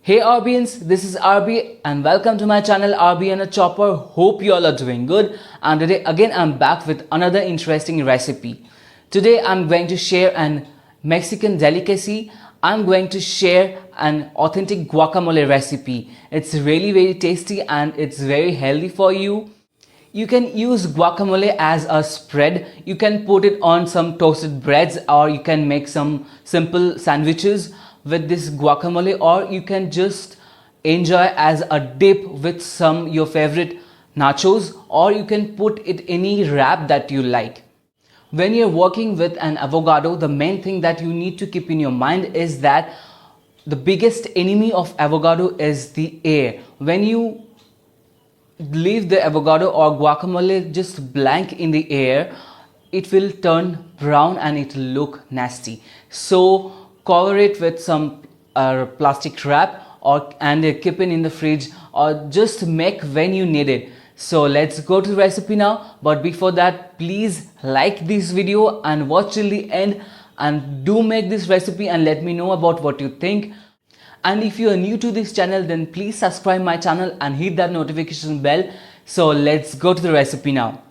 Hey RBians, this is RB and welcome to my channel RBanaChopper. Hope you all are doing good, and today again I'm back with another interesting recipe. Today I'm going to share an Mexican delicacy. I'm going to share an authentic guacamole recipe. It's really very tasty and it's very healthy for you. You can use guacamole as a spread. You can put it on some toasted breads, or you can make some simple sandwiches with this guacamole, or you can just enjoy as a dip with some your favorite nachos, or you can put it any wrap that you like. When you're working with an avocado, the main thing that you need to keep in your mind is that the biggest enemy of avocado is the air. When you leave the avocado or guacamole just blank in the air, it will turn brown and it will look nasty. So cover it with some plastic wrap and keep it in the fridge, or just make when you need it. So let's go to the recipe now, but before that please like this video and watch till the end, and do make this recipe and let me know about what you think. And if you are new to this channel, then please subscribe my channel and hit that notification bell. So let's go to the recipe now.